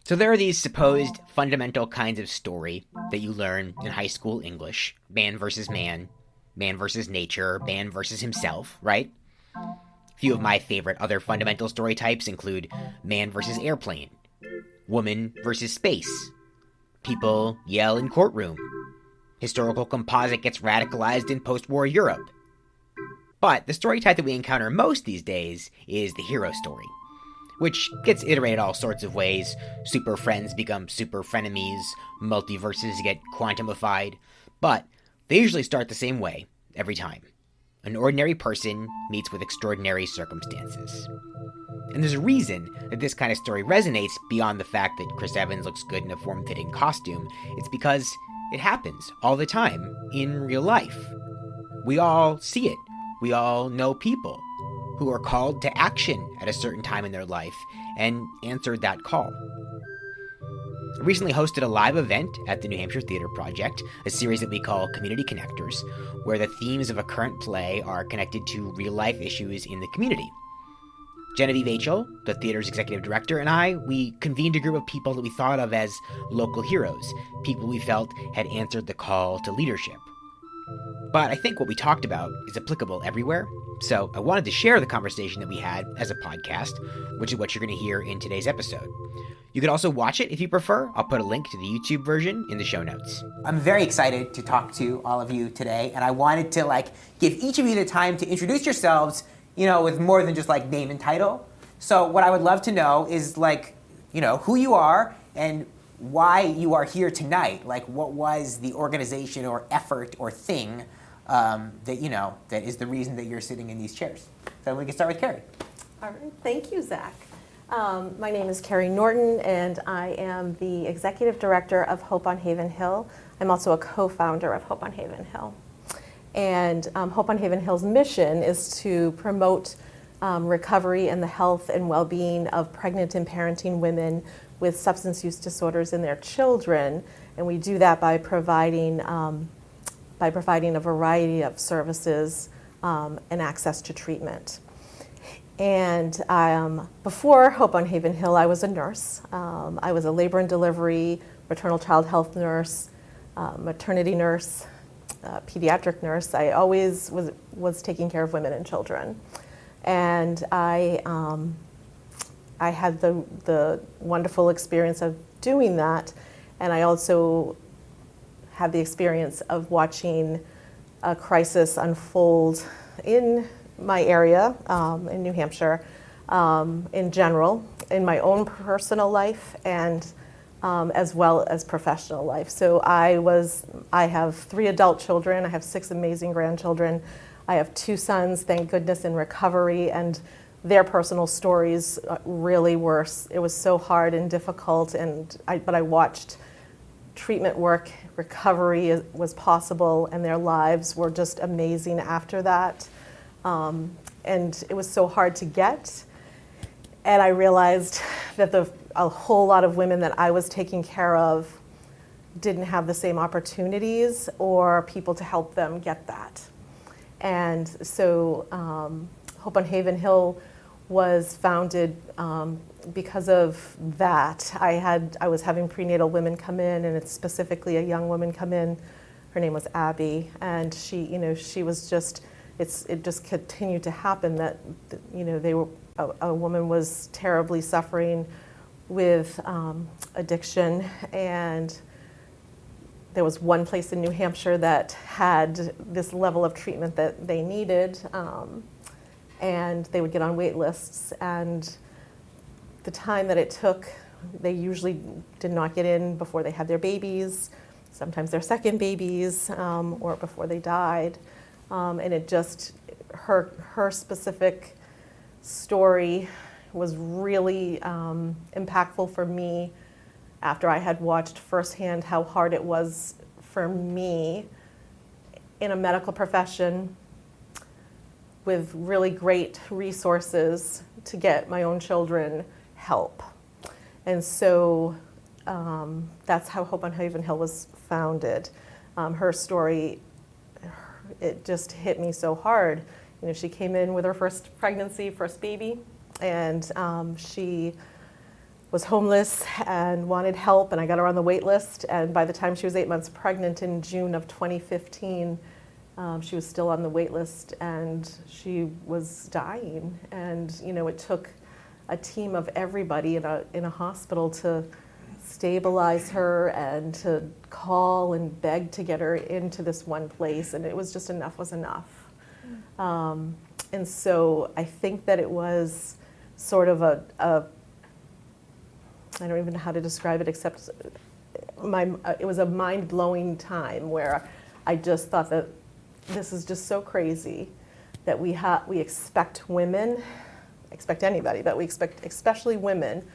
So there are these supposed fundamental kinds of story that you learn in high school English. Man versus man versus nature, man versus himself, right? A few of my favorite other fundamental story types include man versus airplane, woman versus space, people yell in courtroom, historical composite gets radicalized in post-war Europe. But the story type that we encounter most these days is the hero story, which gets iterated all sorts of ways. Super friends become super frenemies, multiverses get quantumified, but they usually start the same way, every time. An ordinary person meets with extraordinary circumstances. And there's a reason that this kind of story resonates beyond the fact that Chris Evans looks good in a form-fitting costume. It's because it happens all the time in real life. We all see it. We all know people who are called to action at a certain time in their life and answered that call. I recently hosted a live event at the New Hampshire Theatre Project, a series that we call Community Connectors, where the themes of a current play are connected to real-life issues in the community. Genevieve Achel, the theater's executive director, and I, we convened a group of people that we thought of as local heroes, people we felt had answered the call to leadership. But I think what we talked about is applicable everywhere, so I wanted to share the conversation that we had as a podcast, which is what you're going to hear in today's episode. You can also watch it if you prefer. I'll put a link to the YouTube version in the show notes. I'm very excited to talk to all of you today, and I wanted to give each of you the time to introduce yourselves, with more than just name and title. So what I would love to know is who you are and why you are here tonight. What was the organization or effort or thing that is the reason that you're sitting in these chairs. So we can start with Carrie. All right, thank you, Zach. My name is Carrie Norton, and I am the Executive Director of Hope on Haven Hill. I'm also a co-founder of Hope on Haven Hill. And Hope on Haven Hill's mission is to promote recovery and the health and well-being of pregnant and parenting women with substance use disorders in their children. And we do that by providing a variety of services and access to treatment. And before Hope on Haven Hill, I was a nurse. I was a labor and delivery, maternal child health nurse, maternity nurse, pediatric nurse. I always was taking care of women and children. And I had the wonderful experience of doing that. And I also had the experience of watching a crisis unfold in my area, in New Hampshire, in general, in my own personal life, and as well as professional life. So I have 3 adult children. I have 6 amazing grandchildren. I have 2 sons, thank goodness, in recovery, and their personal stories really were, it was so hard and difficult, but I watched treatment work, recovery was possible, and their lives were just amazing after that. And it was so hard to get. And I realized that a whole lot of women that I was taking care of didn't have the same opportunities or people to help them get that. And so Hope on Haven Hill was founded because of that. I was having prenatal women come in, and it's specifically a young woman come in. Her name was Abby, and she was just, it just continued to happen that, a woman was terribly suffering with addiction, and there was one place in New Hampshire that had this level of treatment that they needed, and they would get on wait lists, and the time that it took, they usually did not get in before they had their babies, sometimes their second babies, or before they died. And it just, her specific story was really impactful for me after I had watched firsthand how hard it was for me in a medical profession with really great resources to get my own children help. And so that's how Hope on Haven Hill was founded. Her story, it just hit me so hard. She came in with her first pregnancy, first baby, and she was homeless and wanted help, and I got her on the wait list. And by the time she was 8 months pregnant in June of 2015, she was still on the wait list, and she was dying. And it took a team of everybody in a hospital to stabilize her and to call and beg to get her into this one place. And it was just enough was enough. And so I think that it was sort of a I don't even know how to describe it, except it was a mind-blowing time where I just thought that this is just so crazy that we expect anybody, but we expect especially women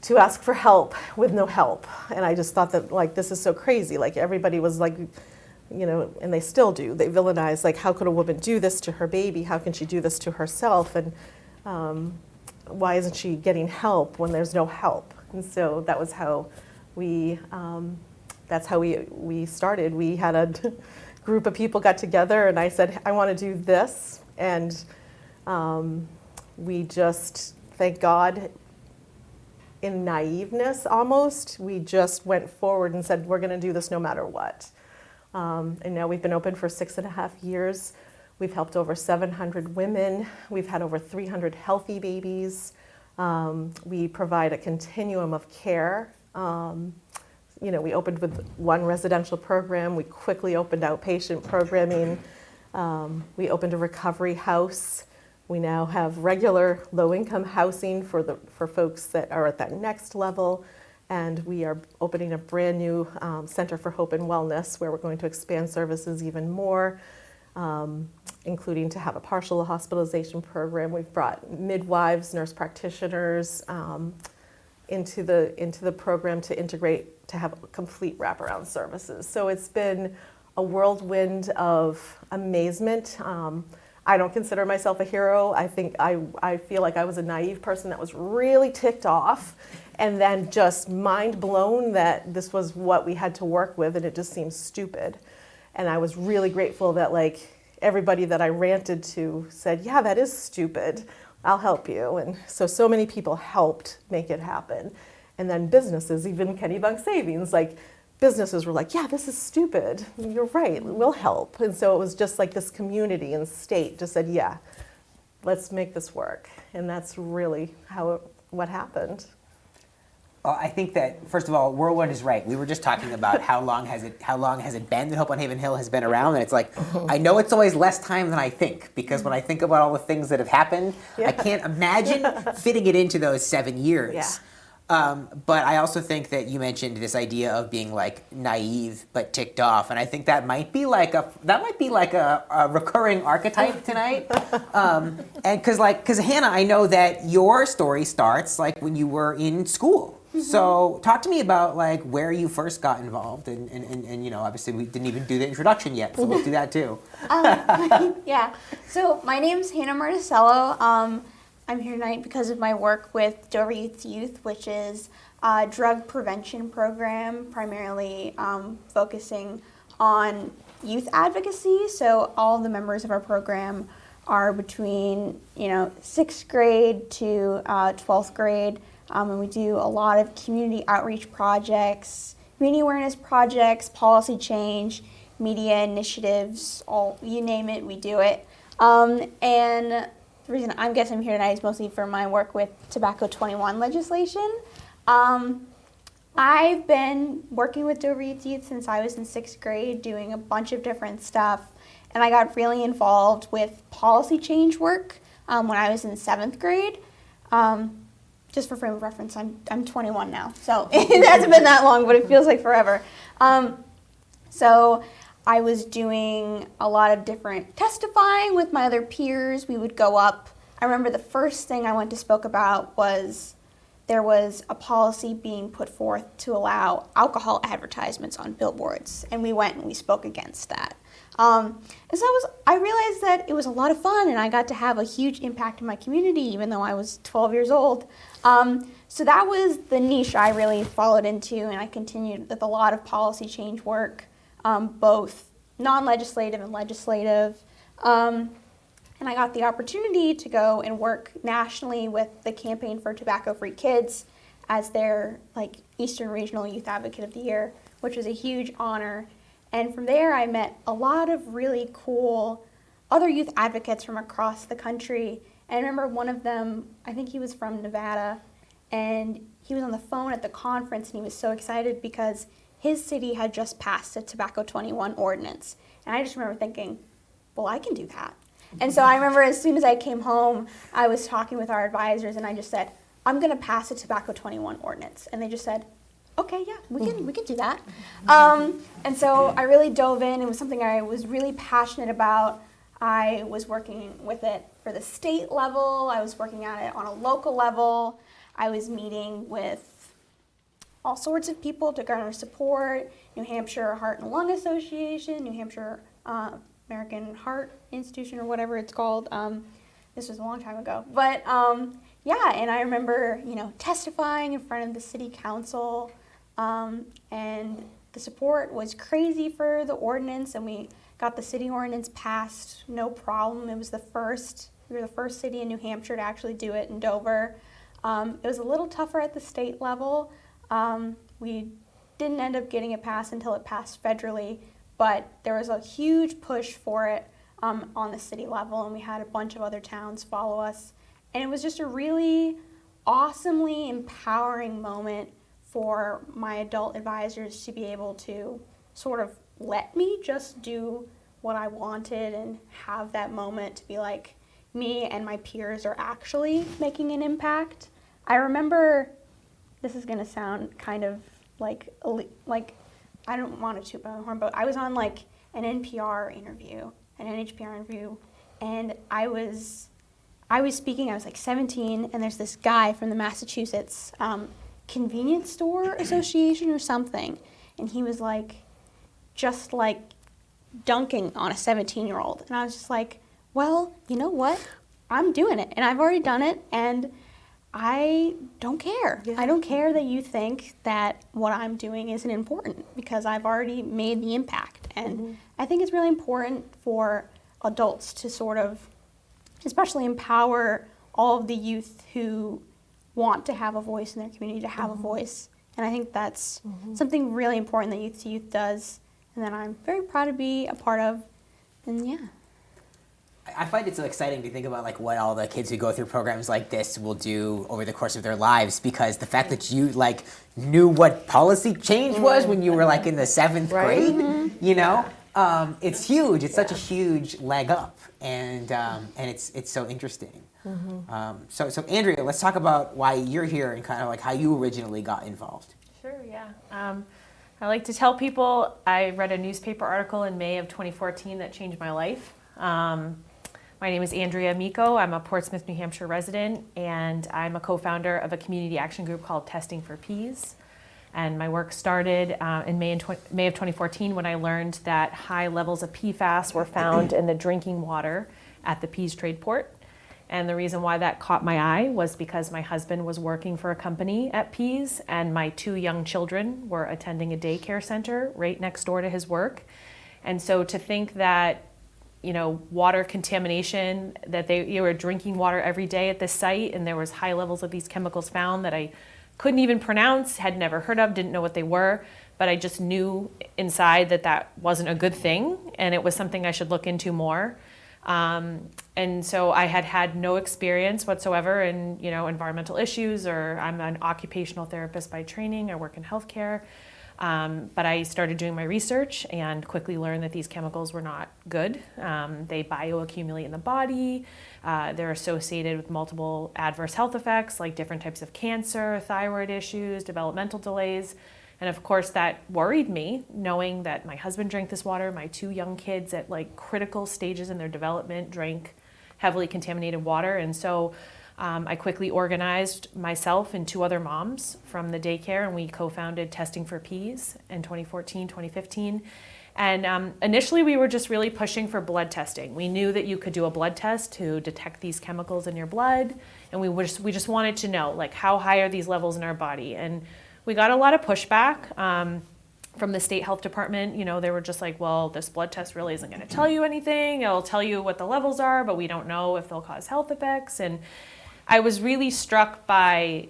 to ask for help with no help. And I just thought that, like, this is so crazy. Like, everybody was like, and they still do, they villainize, like, how could a woman do this to her baby? How can she do this to herself? And why isn't she getting help when there's no help? And so that was how that's how we started. We had a group of people got together, and I said, I want to do this. And we just, thank God, in naiveness almost, we just went forward and said, we're going to do this no matter what. And now we've been open for 6.5 years. We've helped over 700 women. We've had over 300 healthy babies. We provide a continuum of care. We opened with one residential program. We quickly opened outpatient programming. We opened a recovery house. We now have regular low-income housing for folks that are at that next level. And we are opening a brand new Center for Hope and Wellness, where we're going to expand services even more, including to have a partial hospitalization program. We've brought midwives, nurse practitioners into the program to integrate, to have complete wraparound services. So it's been a whirlwind of amazement. I don't consider myself a hero. I think I feel like I was a naive person that was really ticked off and then just mind blown that this was what we had to work with, and it just seemed stupid. And I was really grateful that, like, everybody that I ranted to said, yeah, that is stupid. I'll help you. And so many people helped make it happen. And then businesses, even Kennebunk Savings, like, businesses were like, yeah, this is stupid. You're right, we'll help. And so it was just like this community and state just said, yeah, let's make this work. And that's really what happened. Well, I think that, first of all, Whirlwind is right. We were just talking about how long has it been that Hope on Haven Hill has been around, and it's like, I know it's always less time than I think, because when I think about all the things that have happened, I can't imagine fitting it into those 7 years. Yeah. But I also think that you mentioned this idea of being, like, naive but ticked off, and I think that might be like a recurring archetype tonight. And because Hannah, I know that your story starts like when you were in school. Mm-hmm. So talk to me about, like, where you first got involved, and obviously we didn't even do the introduction yet, so we'll do that too. Yeah. So my name's Hannah Marticello. I'm here tonight because of my work with Dover Youth, which is a drug prevention program, primarily focusing on youth advocacy. So all of the members of our program are between 6th grade to 12th grade, and we do a lot of community outreach projects, community awareness projects, policy change, media initiatives, you name it, we do it. And the reason I guess I'm here tonight is mostly for my work with Tobacco 21 legislation. I've been working with Dover Youth since I was in 6th grade, doing a bunch of different stuff, and I got really involved with policy change work when I was in 7th grade. Just for frame of reference, I'm 21 now, so it hasn't been that long, but it feels like forever. So I was doing a lot of different testifying with my other peers. We would go up. I remember the first thing I went to spoke about was there was a policy being put forth to allow alcohol advertisements on billboards, and we went and we spoke against that. And so I realized that it was a lot of fun, and I got to have a huge impact in my community, even though I was 12 years old. So that was the niche I really followed into, and I continued with a lot of policy change work, both non-legislative and legislative. And I got the opportunity to go and work nationally with the Campaign for Tobacco-Free Kids. as their like Eastern Regional Youth Advocate of the Year, which was a huge honor. And from there, I met a lot of really cool other youth advocates from across the country. And I remember one of them, I think he was from Nevada, and he was on the phone at the conference, and he was so excited because his city had just passed a Tobacco 21 ordinance. And I just remember thinking, well, I can do that. And so I remember as soon as I came home, I was talking with our advisors, and I just said, I'm going to pass a Tobacco 21 ordinance. And they just said, okay, yeah, we can do that. And so I really dove in. It was something I was really passionate about. I was working with it for the state level. I was working at it on a local level. I was meeting with all sorts of people to garner support. New Hampshire Heart and Lung Association, New Hampshire American Heart Institution, or whatever it's called. This was a long time ago. But yeah, and I remember, testifying in front of the city council. And the support was crazy for the ordinance, and we got the city ordinance passed, no problem. We were the first city in New Hampshire to actually do it in Dover. It was a little tougher at the state level. We didn't end up getting it passed until it passed federally, but there was a huge push for it on the city level, and we had a bunch of other towns follow us. And it was just a really awesomely empowering moment for my adult advisors to be able to sort of let me just do what I wanted and have that moment to be like, me and my peers are actually making an impact. I remember, this is gonna sound kind of like I don't want to toot my own horn, but I was on like an NHPR interview, and I was speaking, I was like 17, and there's this guy from the Massachusetts Convenience Store Association or something, and he was like just like dunking on a 17-year-old, and I was just like, well, you know what, I'm doing it, and I've already done it, and I don't care. I don't care that you think that what I'm doing isn't important, because I've already made the impact. And I think it's really important for adults to sort of especially empower all of the youth who want to have a voice in their community to have a voice. And I think that's something really important that Youth to Youth does, and that I'm very proud to be a part of. And yeah. I find it so exciting to think about like what all the kids who go through programs like this will do over the course of their lives, because the fact that you like knew what policy change was when you were like in the 7th grade, it's huge. It's such a huge leg up, and it's so interesting. So Andrea, let's talk about why you're here and kind of like how you originally got involved. Sure, yeah. I like to tell people I read a newspaper article in May of 2014 that changed my life. My name is Andrea Amico. I'm a Portsmouth, New Hampshire resident, and I'm a co-founder of a community action group called Testing for Peas. And my work started in May of 2014 when I learned that high levels of PFAS were found in the drinking water at the Peas trade port. And the reason why that caught my eye was because my husband was working for a company at Peas, and my 2 young children were attending a daycare center right next door to his work. And so to think that water contamination, that they were drinking water every day at this site, and there was high levels of these chemicals found that I couldn't even pronounce, had never heard of, didn't know what they were, but I just knew inside that wasn't a good thing, and it was something I should look into more. And so I had no experience whatsoever in, environmental issues, or I'm an occupational therapist by training. I work in healthcare. But I started doing my research and quickly learned that these chemicals were not good. They bioaccumulate in the body. They're associated with multiple adverse health effects like different types of cancer, thyroid issues, developmental delays. And of course that worried me, knowing that my husband drank this water, my 2 young kids at like critical stages in their development drank heavily contaminated water. And so I quickly organized myself and 2 other moms from the daycare, and we co-founded Testing for Peas in 2014, 2015. And initially we were just really pushing for blood testing. We knew that you could do a blood test to detect these chemicals in your blood, and we just wanted to know, like, how high are these levels in our body? And we got a lot of pushback from the state health department. They were just like, well, this blood test really isn't going to tell you anything. It'll tell you what the levels are, but we don't know if they'll cause health effects. And I was really struck by,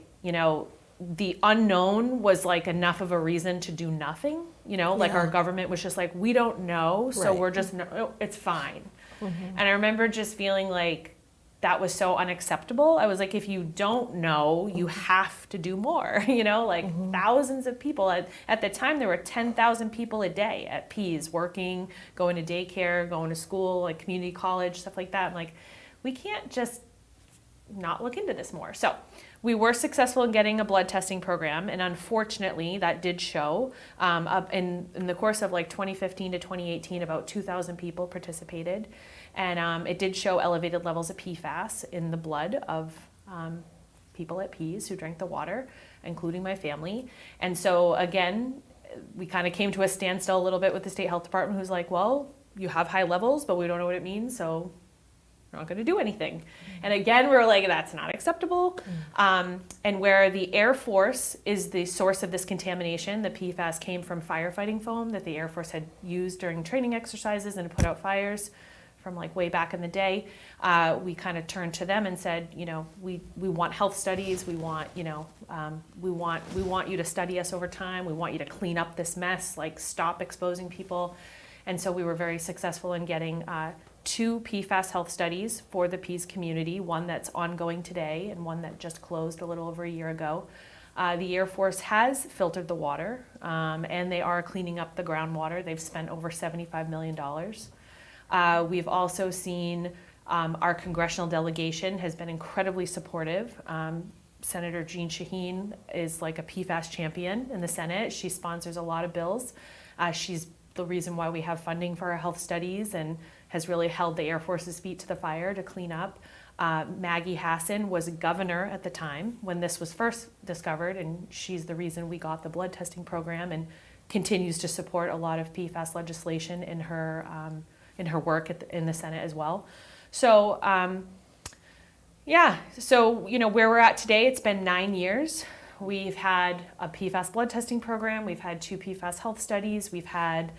the unknown was like enough of a reason to do nothing, like our government was just like, we don't know, so Right. we're just, no, it's fine. And I remember just feeling like that was so unacceptable. I was like, if you don't know, you have to do more, thousands of people. At the time, there were 10,000 people a day at Pease working, going to daycare, going to school, like community college, stuff like that. I'm like, we can't just not look into this more. So we were successful in getting a blood testing program, and unfortunately that did show up in the course of like 2015 to 2018, about 2,000 people participated, and it did show elevated levels of PFAS in the blood of people at Pease who drank the water, including my family. And so again, we kind of came to a standstill a little bit with the state health department, who's like, well, you have high levels, but we don't know what it means, so we're not going to do anything. And again, we're like, that's not acceptable. And where the Air Force is the source of this contamination, the PFAS came from firefighting foam that the Air Force had used during training exercises and to put out fires from like way back in the day. We kind of turned to them and said, we want health studies. We want, we want you to study us over time. We want you to clean up this mess, like stop exposing people. And so we were very successful in getting 2 PFAS health studies for the Pease community, one that's ongoing today and one that just closed a little over a year ago. The Air Force has filtered the water, and they are cleaning up the groundwater. They've spent over $75 million. We've also seen our congressional delegation has been incredibly supportive. Senator Jean Shaheen is like a PFAS champion in the Senate. She sponsors a lot of bills. She's the reason why we have funding for our health studies and has really held the Air Force's feet to the fire to clean up. Maggie Hassan was governor at the time when this was first discovered, and she's the reason we got the blood testing program and continues to support a lot of PFAS legislation in her work in the Senate as well. So, where we're at today, it's been 9 years. We've had a PFAS blood testing program. We've had 2 PFAS health studies. We've had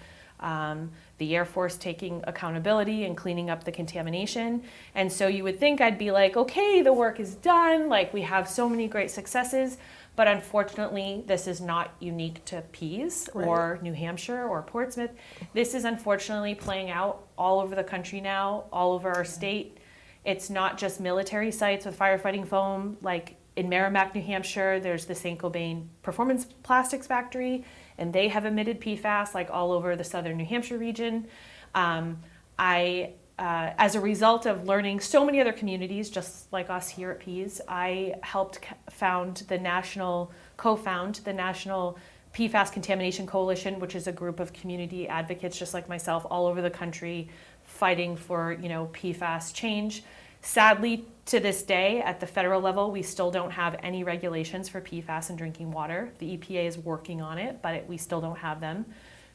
the Air Force taking accountability and cleaning up the contamination. And so you would think I'd be like, okay, the work is done. Like, we have so many great successes. But unfortunately, this is not unique to Pease or New Hampshire or Portsmouth. This is unfortunately playing out all over the country now, all over our state. It's not just military sites with firefighting foam. Like in Merrimack, New Hampshire, there's the St. Gobain Performance Plastics Factory, and they have emitted PFAS like all over the southern New Hampshire region. As a result of learning so many other communities, just like us here at Pease, I helped co-found the National PFAS Contamination Coalition, which is a group of community advocates just like myself all over the country fighting for, PFAS change. Sadly, to this day, at the federal level, we still don't have any regulations for PFAS in drinking water. The EPA is working on it, but we still don't have them.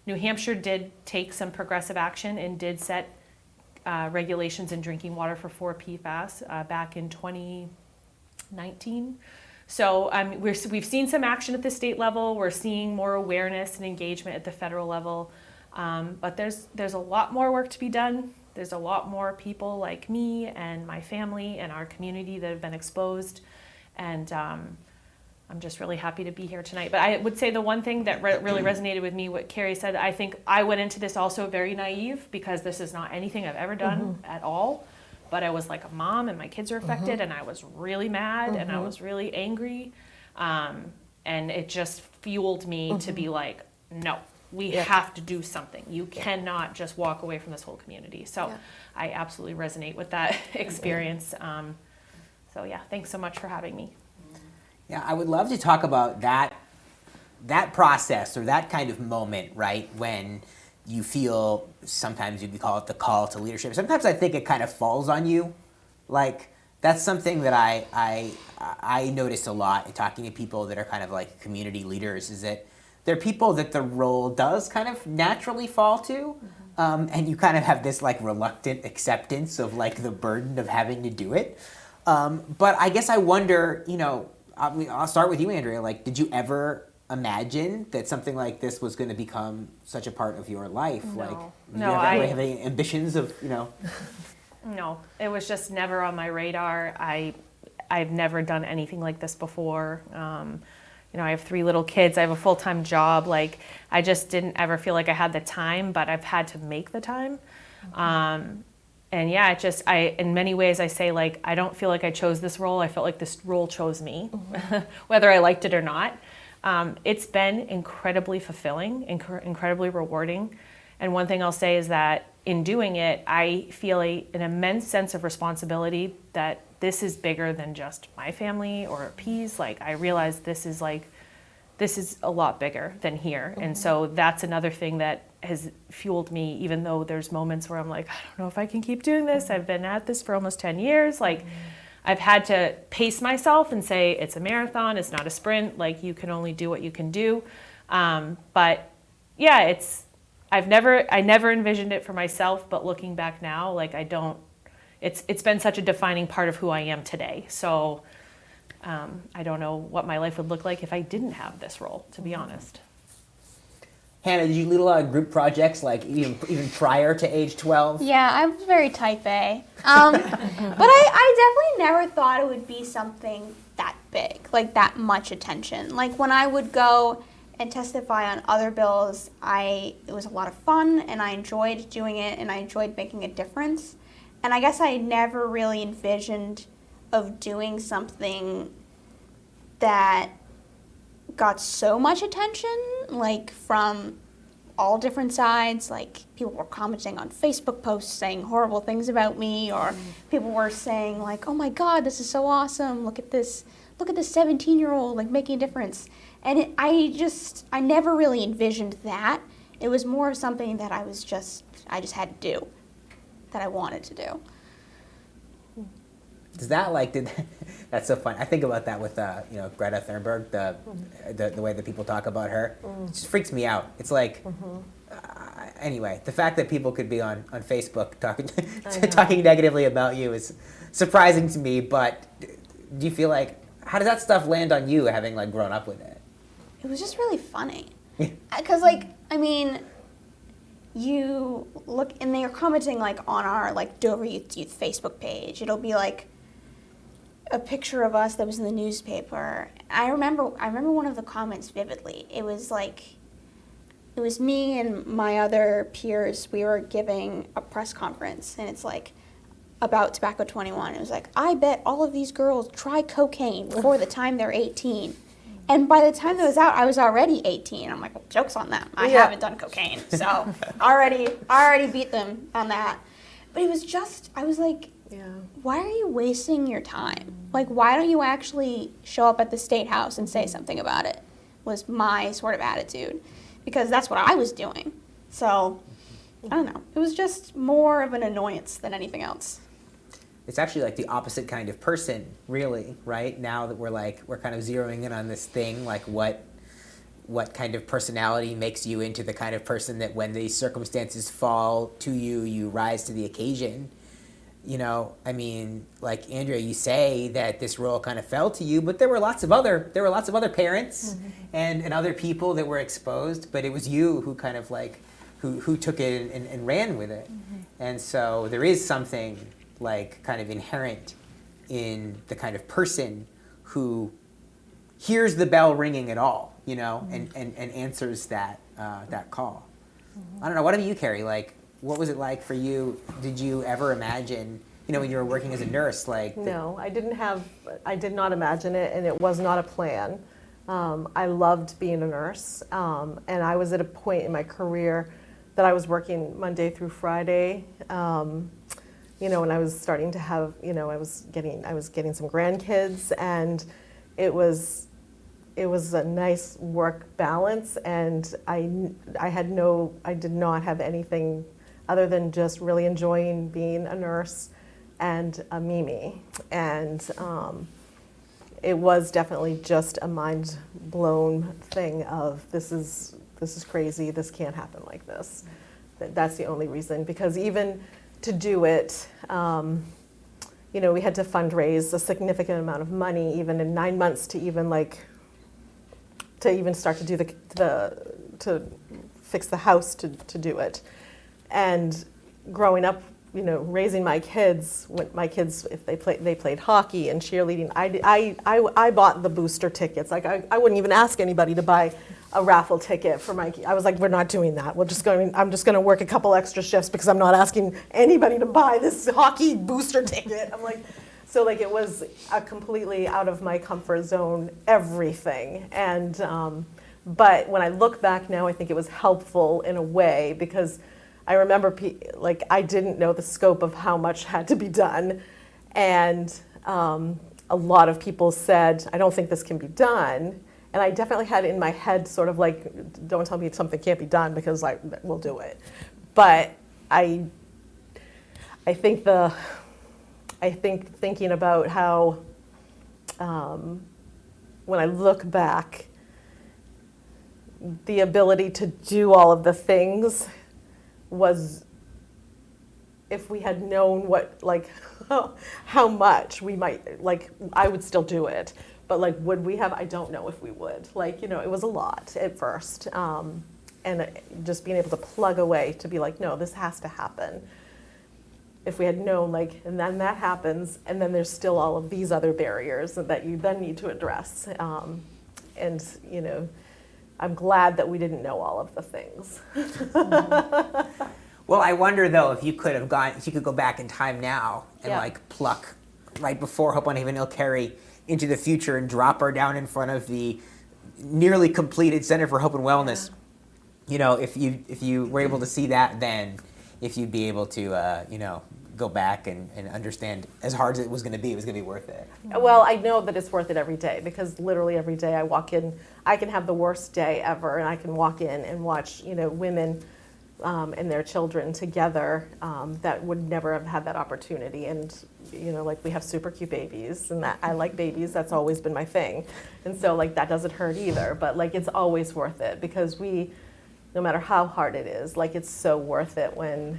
New Hampshire did take some progressive action and did set regulations in drinking water for PFAS back in 2019. So we've seen some action at the state level. We're seeing more awareness and engagement at the federal level. But there's a lot more work to be done. There's a lot more people like me and my family and our community that have been exposed. And I'm just really happy to be here tonight. But I would say the one thing that really resonated with me, what Carrie said, I think I went into this also very naive because this is not anything I've ever done at all. But I was like a mom and my kids are affected and I was really mad and I was really angry. And it just fueled me to be like, no, we have to do something. You cannot just walk away from this whole community. So I absolutely resonate with that experience. Thanks so much for having me. Yeah, I would love to talk about that process or that kind of moment, right, when you feel, sometimes you could call it the call to leadership. Sometimes I think it kind of falls on you. Like, that's something that I notice a lot in talking to people that are kind of like community leaders, is that they're people that the role does kind of naturally fall to, and you kind of have this like reluctant acceptance of like the burden of having to do it. But I guess I wonder, I'll start with you, Andrea. Like, did you ever imagine that something like this was going to become such a part of your life? No. Like, No, you have any ambitions of, No, it was just never on my radar. I've never done anything like this before. I have 3 little kids. I have a full-time job. Like, I just didn't ever feel like I had the time, but I've had to make the time. And yeah, in many ways I say, like, I don't feel like I chose this role. I felt like this role chose me, whether I liked it or not. It's been incredibly fulfilling, incredibly rewarding. And one thing I'll say is that in doing it, I feel an immense sense of responsibility that this is bigger than just my family or Pease. Like, I realize this is a lot bigger than here. And so that's another thing that has fueled me, even though there's moments where I'm like, I don't know if I can keep doing this. I've been at this for almost 10 years. Like, I've had to pace myself and say, it's a marathon, it's not a sprint. Like, you can only do what you can do. But yeah, I never envisioned it for myself, but looking back now, like, it's been such a defining part of who I am today. So I don't know what my life would look like if I didn't have this role, to be honest. Hannah, did you lead a lot of group projects, like even prior to age 12? Yeah, I was very type A. But I definitely never thought it would be something that big, like that much attention. Like, when I would go and testify on other bills, it was a lot of fun, and I enjoyed doing it, and I enjoyed making a difference. And I guess I never really envisioned of doing something that got so much attention, like, from all different sides. Like, people were commenting on Facebook posts saying horrible things about me, or people were saying, like, oh my God, this is so awesome, look at this 17-year-old, like, making a difference. And I never really envisioned that. It was more of something that I just had to do, that I wanted to do. Does that, that's so fun. I think about that with Greta Thunberg, the way that people talk about her. It just freaks me out. It's like, anyway, the fact that people could be on Facebook talking negatively about you is surprising to me. But do you feel like, how does that stuff land on you, having grown up with it? It was just really funny, because you look, and they're commenting on our Dover Youth Facebook page. It'll be a picture of us that was in the newspaper. I remember one of the comments vividly. It was me and my other peers. We were giving a press conference, and it's about Tobacco 21. It was I bet all of these girls try cocaine before the time they're 18. And by the time that was out, I was already 18. I'm like, well, joke's on them. I haven't done cocaine, so I already beat them on that. But it was just, I was like, why are you wasting your time? Why don't you actually show up at the State House and say something about it? Was my sort of attitude, because that's what I was doing. So, I don't know. It was just more of an annoyance than anything else. It's actually the opposite kind of person, really, right? Now that we're kind of zeroing in on this thing, what kind of personality makes you into the kind of person that when these circumstances fall to you, you rise to the occasion. Andrea, you say that this role kind of fell to you, but there were lots of other parents and other people that were exposed, but it was you who kind of who took it and ran with it. And so there is something kind of inherent in the kind of person who hears the bell ringing at all, and answers that call. I don't know. What about you, Carrie? What was it like for you? Did you ever imagine, when you were working as a nurse, No, I did not imagine it, and it was not a plan. I loved being a nurse, and I was at a point in my career that I was working Monday through Friday. And I was starting to have, I was getting some grandkids, and it was a nice work balance, and I did not have anything other than just really enjoying being a nurse and a Mimi. And it was definitely just a mind blown thing of this is crazy, this can't happen like this. That's the only reason, because even to do it, we had to fundraise a significant amount of money, even in 9 months, to even start to do to fix the house to do it. And growing up, raising my kids, when my kids, if they played hockey and cheerleading, I bought the booster tickets. Like I wouldn't even ask anybody to buy a raffle ticket for my. I was like, we're not doing that. I'm just going to work a couple extra shifts because I'm not asking anybody to buy this hockey booster ticket. I'm like, so like it was a completely out of my comfort zone, everything. And but when I look back now, I think it was helpful in a way because I remember like I didn't know the scope of how much had to be done, and a lot of people said, I don't think this can be done. And I definitely had in my head sort of like, don't tell me something can't be done because we'll do it. But I think thinking about how when I look back, the ability to do all of the things was, if we had known what, like, how much we might, like, I would still do it. But, like, would we have? I don't know if we would. Like, it was a lot at first. And just being able to plug away to be like, no, this has to happen. If we had known, like, and then that happens, and then there's still all of these other barriers that you then need to address. And, I'm glad that we didn't know all of the things. Well, I wonder though if you could go back in time now and Yeah. like pluck right before Hope on Haven Hill Carey into the future and drop her down in front of the nearly completed Center for Hope and Wellness. Yeah. If you were able to see that then, if you'd be able to go back and understand as hard as it was going to be worth it. Well, I know that it's worth it every day because literally every day I walk in, I can have the worst day ever, and I can walk in and watch, women and their children together that would never have had that opportunity. And, like we have super cute babies, and that I like babies. That's always been my thing. And so, like, that doesn't hurt either. But, like, it's always worth it because no matter how hard it is, like, it's so worth it when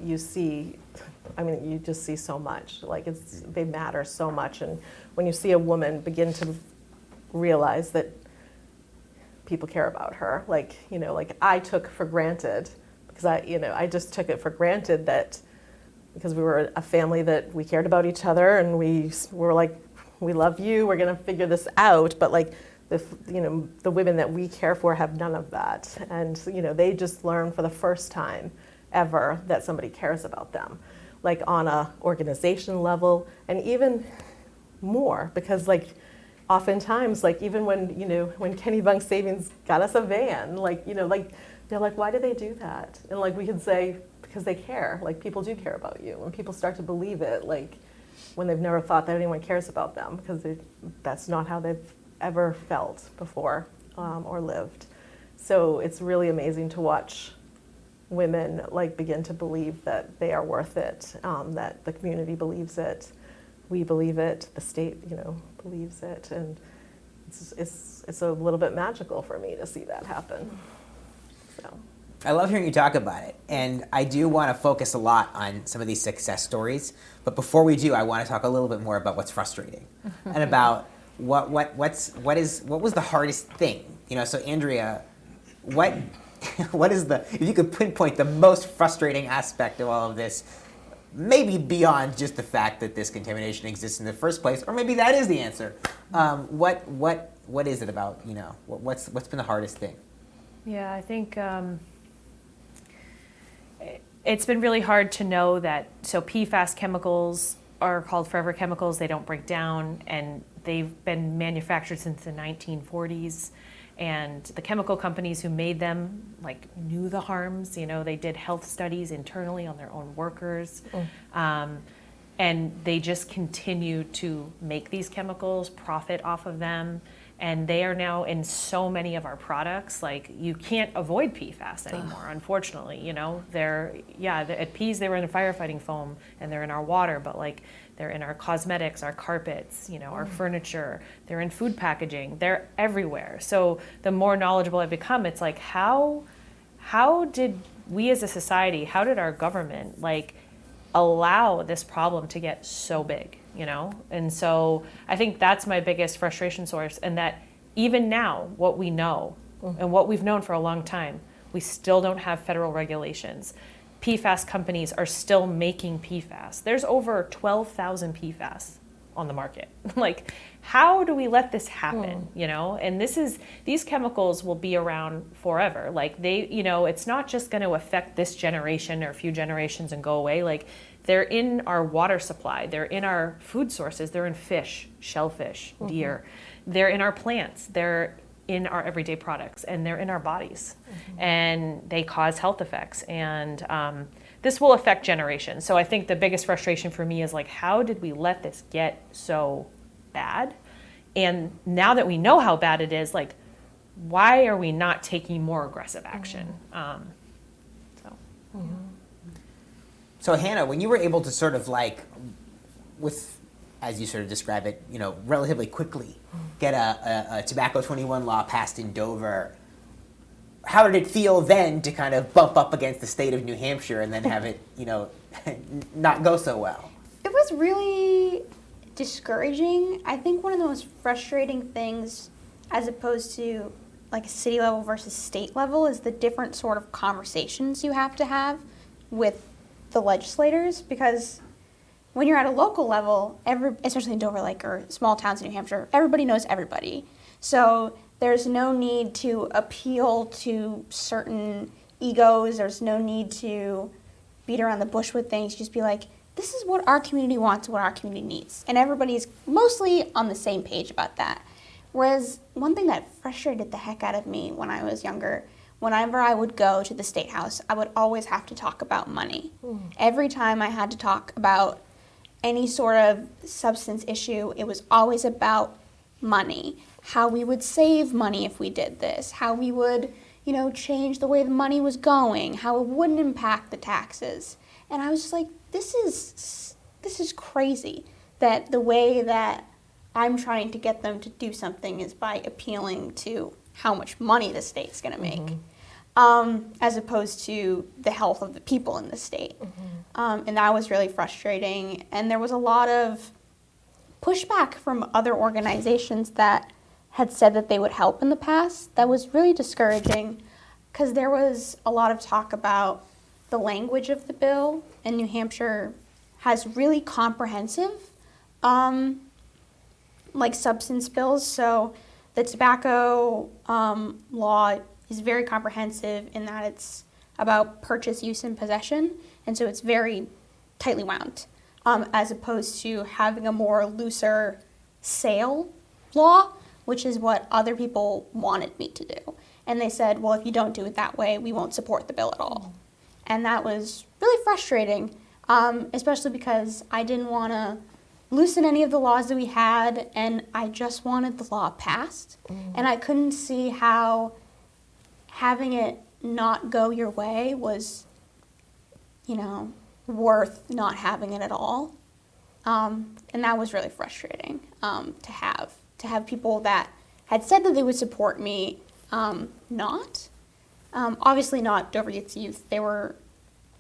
you see, you just see so much. Like, they matter so much. And when you see a woman begin to realize that people care about her, like I took for granted, because I just took it for granted that because we were a family that we cared about each other and we were like, we love you, we're going to figure this out. But like the women that we care for have none of that. And, they just learn for the first time ever that somebody cares about them, like on a organization level, and even more, because like oftentimes, like even when Kenny Bunk Savings got us a van, like they're like, why do they do that? And like we could say, because they care. Like, people do care about you, and people start to believe it, like when they've never thought that anyone cares about them, because that's not how they've ever felt before or lived. So it's really amazing to watch women like begin to believe that they are worth it, that the community believes it, we believe it, the state believes it, and it's a little bit magical for me to see that happen. So I love hearing you talk about it, and I do want to focus a lot on some of these success stories. But before we do, I want to talk a little bit more about what's frustrating and about what was the hardest thing. So Andrea, what is if you could pinpoint the most frustrating aspect of all of this, maybe beyond just the fact that this contamination exists in the first place, or maybe that is the answer. What is it about? What's been the hardest thing? Yeah, I think it's been really hard to know that. So PFAS chemicals are called forever chemicals. They don't break down, and they've been manufactured since the 1940s. And the chemical companies who made them knew the harms. They did health studies internally on their own workers. And they just continue to make these chemicals, profit off of them. And they are now in so many of our products. Like, you can't avoid PFAS anymore, unfortunately. At Pease they were in firefighting foam, and they're in our water, but they're in our cosmetics, our carpets, our furniture, they're in food packaging, they're everywhere. So the more knowledgeable I've become, it's like, how did we as a society, how did our government allow this problem to get so big, And so I think that's my biggest frustration source, and that even now, what we know and what we've known for a long time, we still don't have federal regulations. PFAS companies are still making PFAS. There's over 12,000 PFAS on the market. Like, how do we let this happen? You know, and these chemicals will be around forever. Like it's not just going to affect this generation or a few generations and go away. Like, they're in our water supply, they're in our food sources, they're in fish, shellfish, deer, they're in our plants, they're in our everyday products, and they're in our bodies, and they cause health effects, and this will affect generations. So I think the biggest frustration for me is like, how did we let this get so bad? And now that we know how bad it is, like, why are we not taking more aggressive action? So Hannah, when you were able to sort of like, with, as you sort of describe it, relatively quickly get a Tobacco 21 law passed in Dover, how did it feel then to kind of bump up against the state of New Hampshire and then have it, not go so well? It was really discouraging. I think one of the most frustrating things, as opposed to like a city level versus state level, is the different sort of conversations you have to have with the legislators, because when you're at a local level, especially in Dover Lake or small towns in New Hampshire, everybody knows everybody. So there's no need to appeal to certain egos. There's no need to beat around the bush with things. Just be like, this is what our community wants, what our community needs. And everybody's mostly on the same page about that. Whereas one thing that frustrated the heck out of me when I was younger, whenever I would go to the State House, I would always have to talk about money. Every time I had to talk about any sort of substance issue, it was always about money. How we would save money if we did this, how we would, change the way the money was going, how it wouldn't impact the taxes. And I was just like, this is crazy that the way that I'm trying to get them to do something is by appealing to how much money the state's going to make, as opposed to the health of the people in the state. And that was really frustrating. And there was a lot of pushback from other organizations that had said that they would help in the past. That was really discouraging, because there was a lot of talk about the language of the bill, and New Hampshire has really comprehensive substance bills. So the tobacco law is very comprehensive in that it's about purchase, use, and possession, and so it's very tightly wound, as opposed to having a more looser sale law, which is what other people wanted me to do. And they said, well, if you don't do it that way, we won't support the bill at all. And that was really frustrating, especially because I didn't want to loosen any of the laws that we had, and I just wanted the law passed. And I couldn't see how having it not go your way was, worth not having it at all. And that was really frustrating to have people that had said that they would support me not. Obviously not Dover Youth. They were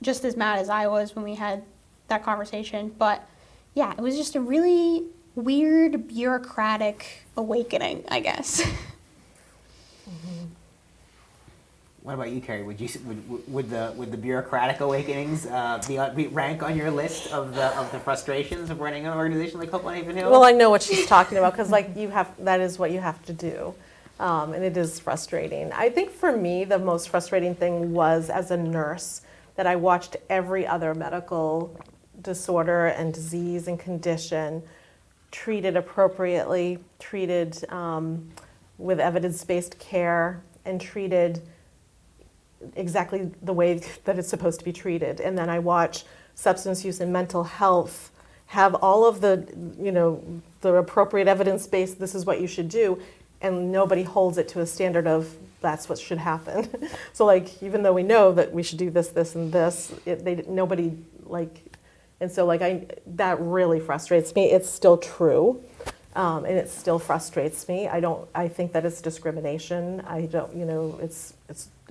just as mad as I was when we had that conversation. But yeah, it was just a really weird bureaucratic awakening, I guess. What about you, Carrie? Would the bureaucratic awakenings be rank on your list of the frustrations of running an organization like Hope on Haven Hill? Well, I know what she's talking about, because that is what you have to do, and it is frustrating. I think for me the most frustrating thing was, as a nurse, that I watched every other medical disorder and disease and condition treated appropriately, treated with evidence-based care, and treated exactly the way that it's supposed to be treated. And then I watch substance use and mental health have all of the appropriate evidence-based, this is what you should do, and nobody holds it to a standard of that's what should happen. So even though we know that we should do this, this, and this, nobody and so that really frustrates me. It's still true, and it still frustrates me. I think that it's discrimination. I don't, it's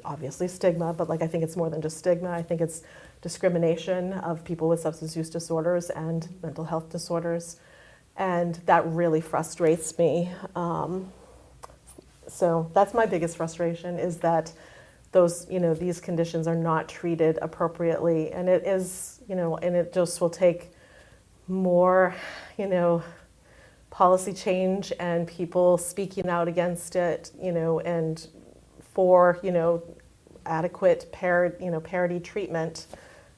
obviously stigma, but I think it's more than just stigma. I think it's discrimination of people with substance use disorders and mental health disorders, and that really frustrates me. So that's my biggest frustration, is that those, these conditions are not treated appropriately. And it is, and it just will take more, policy change and people speaking out against it, and for, adequate parity treatment.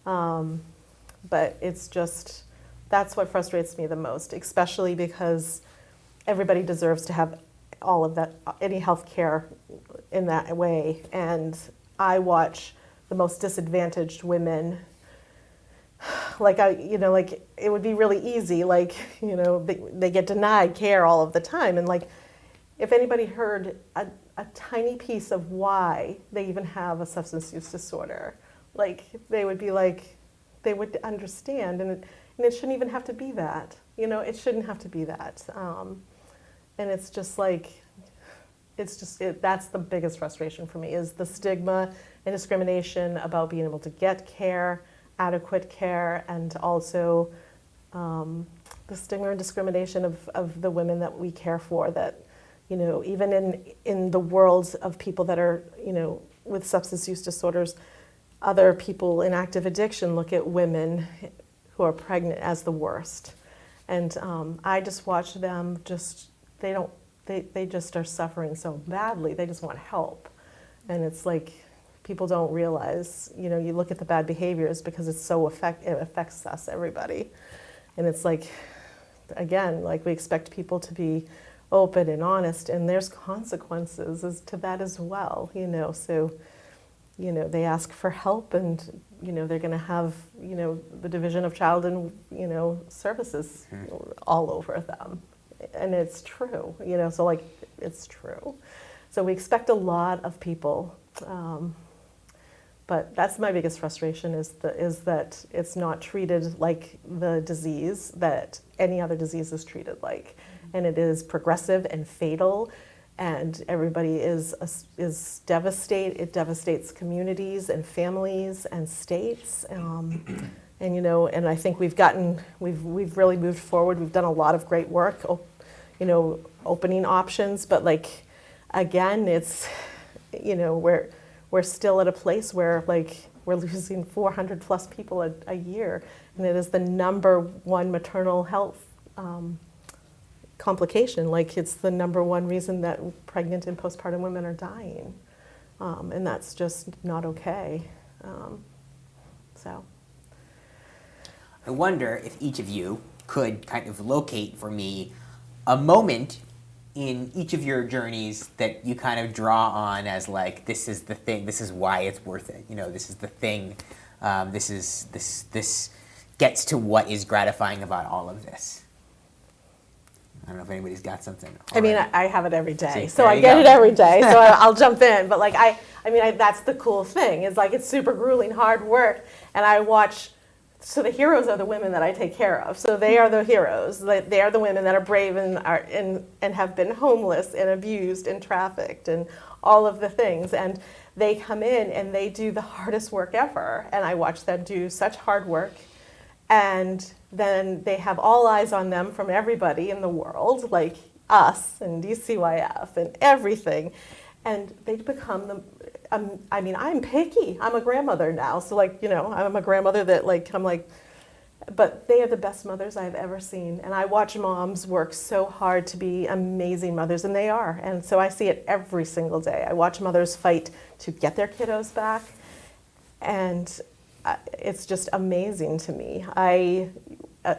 But it's just, that's what frustrates me the most, especially because everybody deserves to have all of that, any health care in that way. And I watch the most disadvantaged women, like it would be really easy, they get denied care all of the time. And if anybody heard a tiny piece of why they even have a substance use disorder, they would be they would understand, and it shouldn't even have to be that. It shouldn't have to be that. And it's just that's the biggest frustration for me, is the stigma and discrimination about being able to get care, adequate care, and also the stigma and discrimination of the women that we care for, that, even in the world of people that are, with substance use disorders, other people in active addiction look at women who are pregnant as the worst. And I just watch them they just are suffering so badly. They just want help. And it's people don't realize, you look at the bad behaviors because it affects us, everybody. And it's again, we expect people to be open and honest, and there's consequences to that as well, so they ask for help, and they're going to have the Division of Child and Services all over them, and it's true, so it's true. So we expect a lot of people, but that's my biggest frustration, is that it's not treated like the disease that any other disease is treated like, and it is progressive and fatal. And everybody is devastated. It devastates communities and families and states. And I think we've really moved forward. We've done a lot of great work, opening options. But again, it's, we're still at a place where we're losing 400 plus people a year, and it is the number one maternal health complication. It's the number one reason that pregnant and postpartum women are dying, and that's just not okay. So I wonder if each of you could kind of locate for me a moment in each of your journeys that you kind of draw on as this is the thing, this is why it's worth it, this is the thing, this gets to what is gratifying about all of this. I don't know if anybody's got something. I mean, I have it every day, See, so I get it every day, so I'll jump in. But that's the cool thing, is it's super grueling, hard work, and I watch. So the heroes are the women that I take care of. So they are the heroes. They are the women that are brave and have been homeless and abused and trafficked and all of the things. And they come in and they do the hardest work ever. And I watch them do such hard work. And then they have all eyes on them from everybody in the world, like us and DCYF and everything. And they become I'm picky. I'm a grandmother now. So I'm a grandmother that but they are the best mothers I've ever seen. And I watch moms work so hard to be amazing mothers, and they are. And so I see it every single day. I watch mothers fight to get their kiddos back. And it's just amazing to me.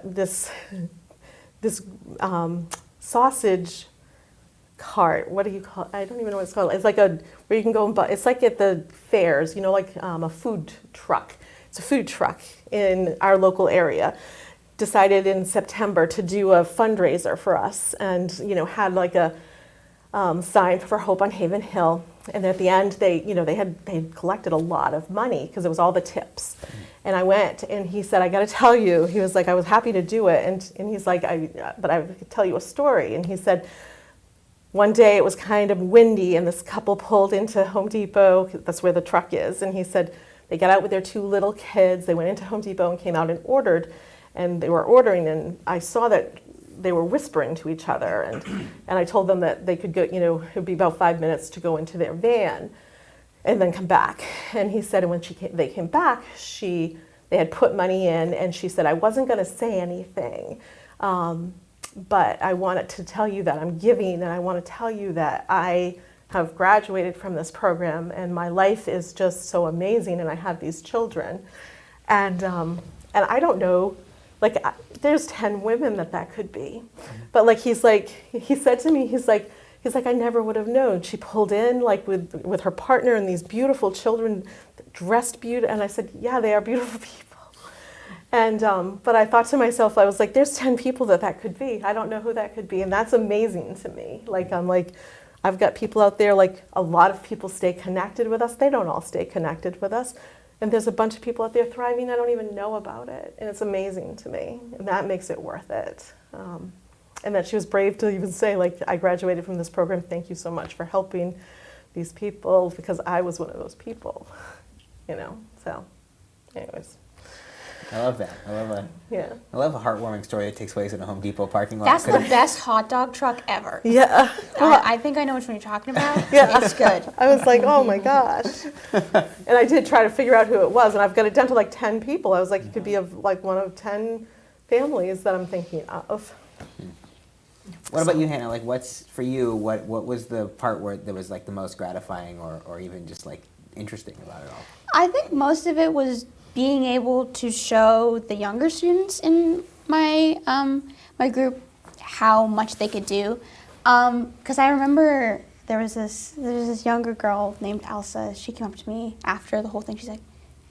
This sausage cart, what do you call it? I don't even know what it's called. It's where you can go and buy, it's like at the fairs, a food truck. It's a food truck in our local area. Decided in September to do a fundraiser for us, and had a sign for Hope on Haven Hill. And at the end, they had collected a lot of money because it was all the tips. And I went, and he said, I got to tell you, he was I was happy to do it. And he's but I could tell you a story. And he said, one day it was kind of windy, and this couple pulled into Home Depot. That's where the truck is. And he said they got out with their two little kids. They went into Home Depot and came out and ordered. And they were ordering, and I saw that they were whispering to each other. And I told them that they could go, it would be about 5 minutes to go into their van. and then come back. And he said, and when they came back, they had put money in, and she said, I wasn't going to say anything, but I wanted to tell you that I'm giving, and I want to tell you that I have graduated from this program, and my life is just so amazing, and I have these children. And I don't know, like, there's 10 women that could be. But like, he said to me, he's like, I never would have known. She pulled in like with her partner and these beautiful children, dressed beautiful. And I said, yeah, they are beautiful people. And, but I thought to myself, I was like, there's 10 people that could be. I don't know who that could be. And that's amazing to me. Like, I'm like, I've got people out there, like a lot of people stay connected with us. They don't all stay connected with us. And there's a bunch of people out there thriving. I don't even know about it. And it's amazing to me. And that makes it worth it. And that she was brave to even say, like, I graduated from this program. Thank you so much for helping these people, because I was one of those people, you know. So, anyways. I love that. I love a heartwarming story that takes place in a Home Depot parking lot. That's the best hot dog truck ever. Yeah. I think I know which one you're talking about. Yeah. It's good. I was like, oh my gosh. And I did try to figure out who it was, and I've got it down to like 10 people. I was like, it could be like one of 10 families that I'm thinking of. What about you, Hannah? Like, what's for you? What was the part where that was like the most gratifying, or even just like interesting about it all? I think most of it was being able to show the younger students in my my group how much they could do. Because I remember there was this younger girl named Elsa. She came up to me after the whole thing. She's like,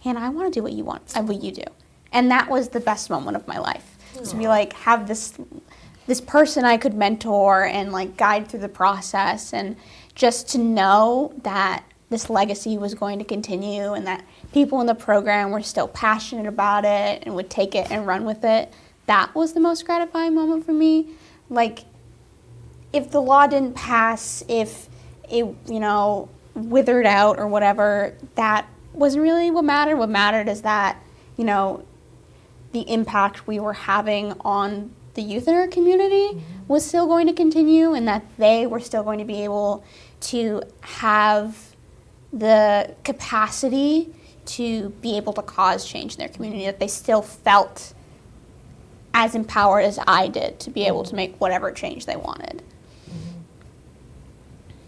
Hannah, I want to do what you do. And that was the best moment of my life. To be like, have this person I could mentor and like guide through the process, and just to know that this legacy was going to continue and that people in the program were still passionate about it and would take it and run with it. That was the most gratifying moment for me. Like, if the law didn't pass, if it, withered out or whatever, that wasn't really what mattered. What mattered is that, the impact we were having on the youth in our community was still going to continue, and that they were still going to be able to have the capacity to be able to cause change in their community, that they still felt as empowered as I did to be able to make whatever change they wanted.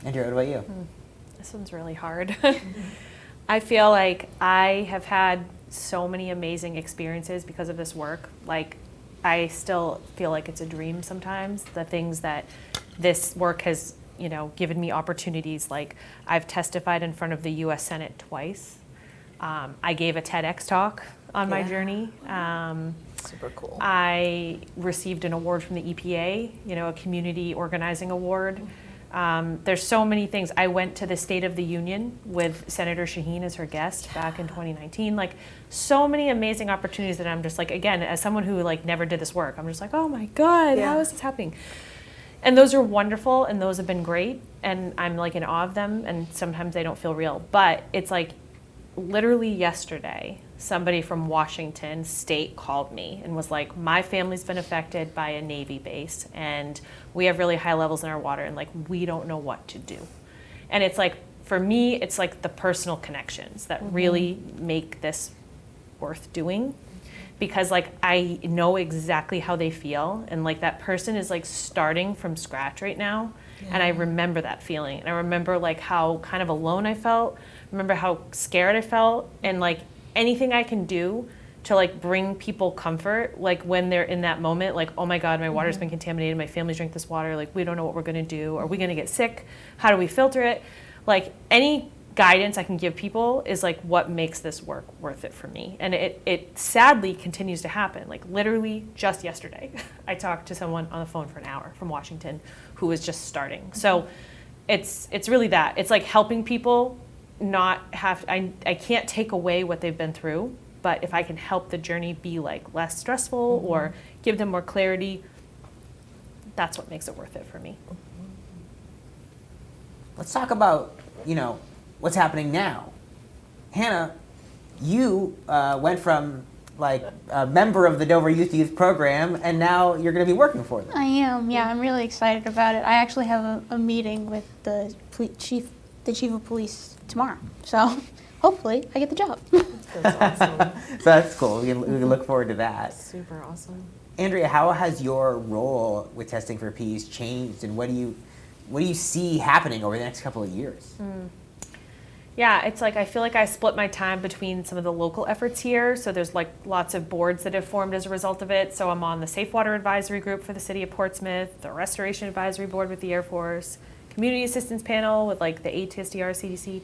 Andrea, what about you? This one's really hard. I feel like I have had so many amazing experiences because of this work. Like, I still feel like it's a dream sometimes, the things that this work has, given me opportunities. Like, I've testified in front of the U.S. Senate twice. I gave a TEDx talk on my journey. Super cool. I received an award from the EPA, a community organizing award. There's so many things. I went to the State of the Union with Senator Shaheen as her guest back in 2019. Like, so many amazing opportunities that I'm just like, again, as someone who like never did this work, I'm just like, oh my God, how is this happening? And those are wonderful, and those have been great, and I'm like in awe of them, and sometimes they don't feel real. But it's like, literally yesterday, somebody from Washington State called me and was like, my family's been affected by a Navy base, and we have really high levels in our water, and like, we don't know what to do. And it's like, for me, it's like the personal connections that really make this worth doing. Because like, I know exactly how they feel, and like, that person is like starting from scratch right now. And I remember that feeling, and I remember like how kind of alone I felt, remember how scared I felt, and like, anything I can do to like bring people comfort, like when they're in that moment, like, oh my God, my water's been contaminated, my family drank this water, like, we don't know what we're gonna do, are we gonna get sick, how do we filter it? Like, any guidance I can give people is like what makes this work worth it for me. And it sadly continues to happen. Like, literally just yesterday, I talked to someone on the phone for an hour from Washington who was just starting. So it's really that. It's like helping people not have, I can't take away what they've been through, but if I can help the journey be like less stressful or give them more clarity, that's what makes it worth it for me. Let's talk about, what's happening now. Hannah, you went from like a member of the Dover Youth program, and now you're going to be working for them. I am, yeah. I'm really excited about it. I actually have a meeting with the chief the chief of police tomorrow. So hopefully I get the job. That's awesome. So that's cool. We can look forward to that. Super awesome. Andrea, how has your role with Testing for Peace changed, and what do you see happening over the next couple of years? Yeah, it's like I feel like I split my time between some of the local efforts here. So there's like lots of boards that have formed as a result of it. So I'm on the Safe Water Advisory Group for the City of Portsmouth, the Restoration Advisory Board with the Air Force, Community Assistance Panel with like the ATSDR, CDC.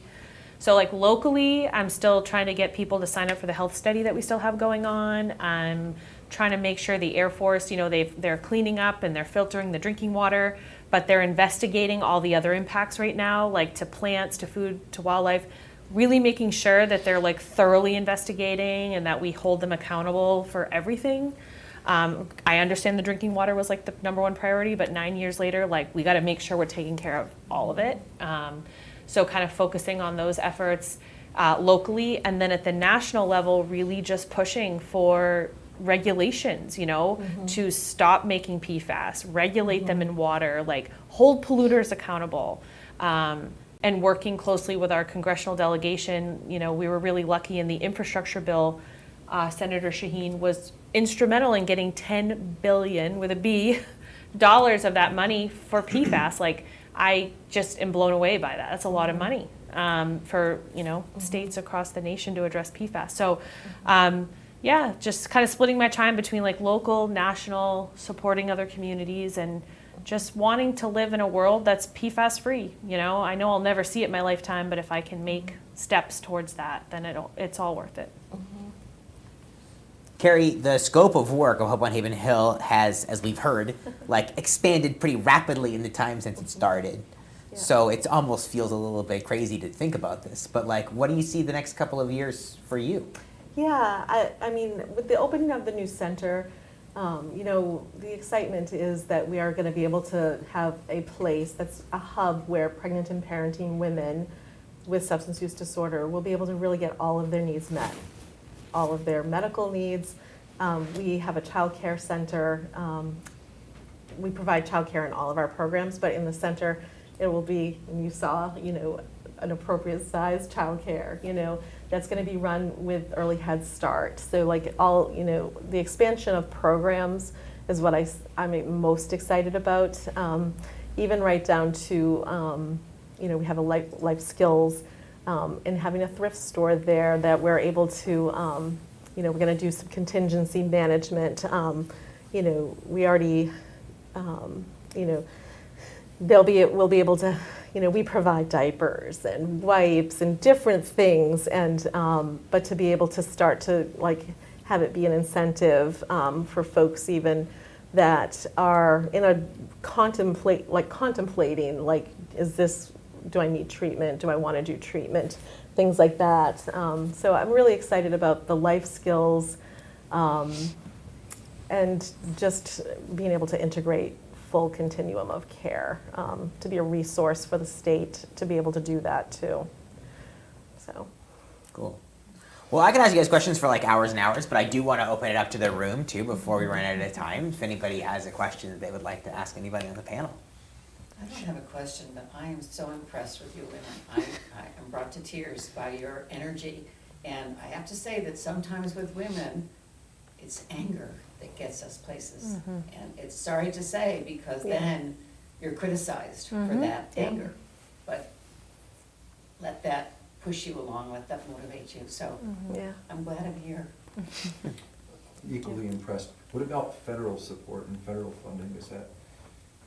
So like locally, I'm still trying to get people to sign up for the health study that we still have going on. I'm trying to make sure the Air Force, they're cleaning up and they're filtering the drinking water, but they're investigating all the other impacts right now, like to plants, to food, to wildlife, really making sure that they're like thoroughly investigating and that we hold them accountable for everything. I understand the drinking water was like the number one priority, but 9 years later, like we got to make sure we're taking care of all of it. So kind of focusing on those efforts locally, and then at the national level, really just pushing for regulations, to stop making PFAS, regulate them in water, like hold polluters accountable, and working closely with our congressional delegation. We were really lucky in the infrastructure bill. Senator Shaheen was instrumental in getting $10 billion with a B dollars of that money for PFAS. Like I just am blown away by that. That's a lot of money for states across the nation to address PFAS. So. Yeah, just kind of splitting my time between like local, national, supporting other communities, and just wanting to live in a world that's PFAS free. I know I'll never see it in my lifetime, but if I can make steps towards that, then it's all worth it. Carrie, the scope of work of Hope on Haven Hill has, as we've heard, like expanded pretty rapidly in the time since it started. Yeah. So it almost feels a little bit crazy to think about this. But like, what do you see the next couple of years for you? Yeah, I mean, with the opening of the new center, the excitement is that we are going to be able to have a place that's a hub where pregnant and parenting women with substance use disorder will be able to really get all of their needs met, all of their medical needs. We have a child care center. We provide child care in all of our programs, but in the center, it will be, and you saw, an appropriate size child care, that's going to be run with Early Head Start. So like all, the expansion of programs is what I'm most excited about. Even right down to, we have a life skills and having a thrift store there that we're able to, we're going to do some contingency management. We already, we'll be able to, we provide diapers and wipes and different things, and but to be able to start to like have it be an incentive for folks even that are in a contemplating like, do I need treatment? Do I want to do treatment? Things like that. So I'm really excited about the life skills and just being able to integrate full continuum of care, to be a resource for the state to be able to do that too. So. Cool. Well, I can ask you guys questions for like hours and hours, but I do want to open it up to the room too before we run out of time. If anybody has a question that they would like to ask anybody on the panel. I don't have a question, but I am so impressed with you women. I am brought to tears by your energy. And I have to say that sometimes with women, it's anger that gets us places. Mm-hmm. And it's sorry to say, because Yeah. then you're criticized for Mhm. that Yeah. anger. But let that push you along, let that motivate you. So Yeah. I'm glad I'm here. Equally impressed. What about federal support and federal funding?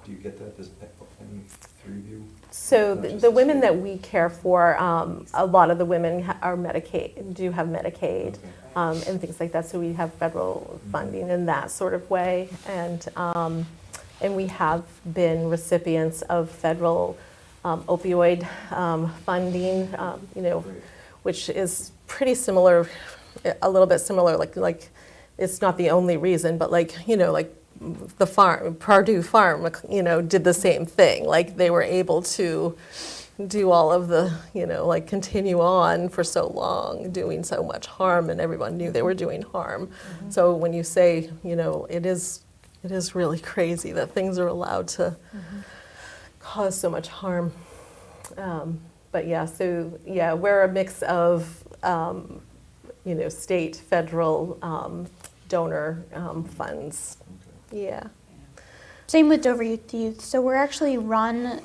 Do you get that? Does any three of you? So Not just the the women state. that we care for, a lot of the women are Medicaid, do have Medicaid, Okay. and things like that. So we have federal funding in that sort of way, and we have been recipients of federal opioid funding, Great. which is pretty similar, a little bit similar. Like it's not the only reason, but like the farm, Purdue Farm, did the same thing. Like they were able to do all of the, continue on for so long, doing so much harm, and everyone knew they were doing harm. Mm-hmm. So when you say, it is really crazy that things are allowed to cause so much harm. But yeah, so yeah, we're a mix of state, federal, donor funds. Okay. Yeah. Same with Dover Youth to Youth. So we're actually run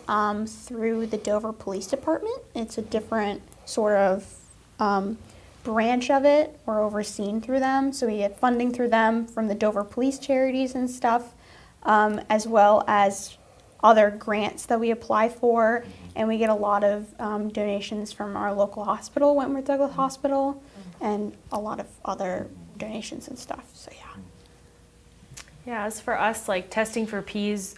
through the Dover Police Department. It's a different sort of branch of it. We're overseen through them. So we get funding through them from the Dover Police Charities and stuff, as well as other grants that we apply for. And we get a lot of donations from our local hospital, Wentworth Douglas Hospital, and a lot of other donations and stuff. So yeah. Yeah, as for us, like testing for peas,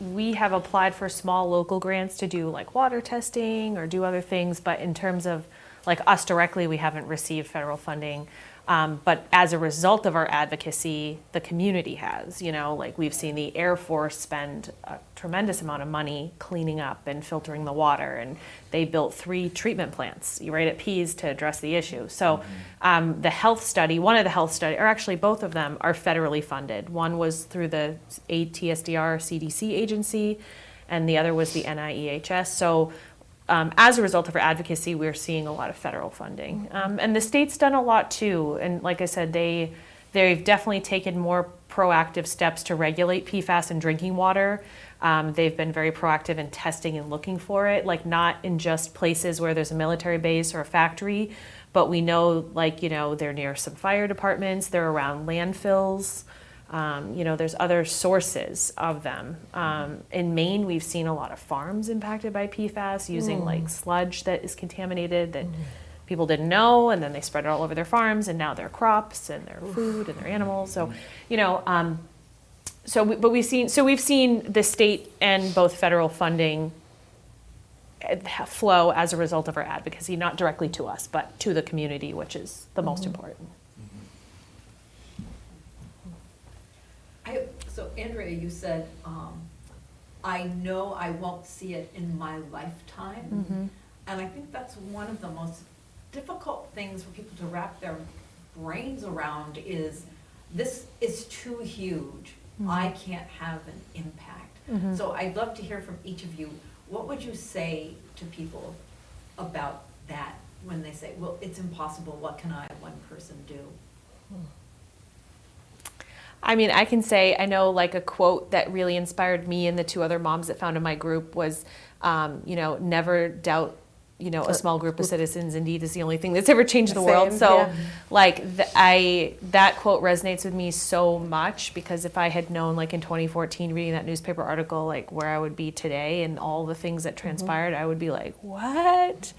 we have applied for small local grants to do like water testing or do other things, but in terms of like us directly, we haven't received federal funding. But as a result of our advocacy, the community has, like we've seen the Air Force spend a tremendous amount of money cleaning up and filtering the water, and they built 3 treatment plants right at Pease to address the issue. So the health study, one of the health study, or actually both of them are federally funded. One was through the ATSDR CDC agency, and the other was the NIEHS. So as a result of our advocacy, we're seeing a lot of federal funding. And the state's done a lot too. And like I said, they've definitely taken more proactive steps to regulate PFAS in drinking water. They've been very proactive in testing and looking for it, like not in just places where there's a military base or a factory, but we know they're near some fire departments, they're around landfills. There's other sources of them. In Maine, we've seen a lot of farms impacted by PFAS using like sludge that is contaminated that people didn't know, and then they spread it all over their farms, and now their crops and their food and their animals. So, we've seen the state and both federal funding flow as a result of our advocacy, not directly to us, but to the community, which is the most important. So Andrea, you said, I know I won't see it in my lifetime. And I think that's one of the most difficult things for people to wrap their brains around is, this is too huge. I can't have an impact. So I'd love to hear from each of you, what would you say to people about that when they say, well, it's impossible, what can I, one person, do? I mean, I can say, I know like a quote that really inspired me and the 2 other moms that founded my group was, never doubt, a small group of citizens indeed is the only thing that's ever changed the world. So that quote resonates with me so much, because if I had known like in 2014 reading that newspaper article, like where I would be today and all the things that transpired, I would be like, what?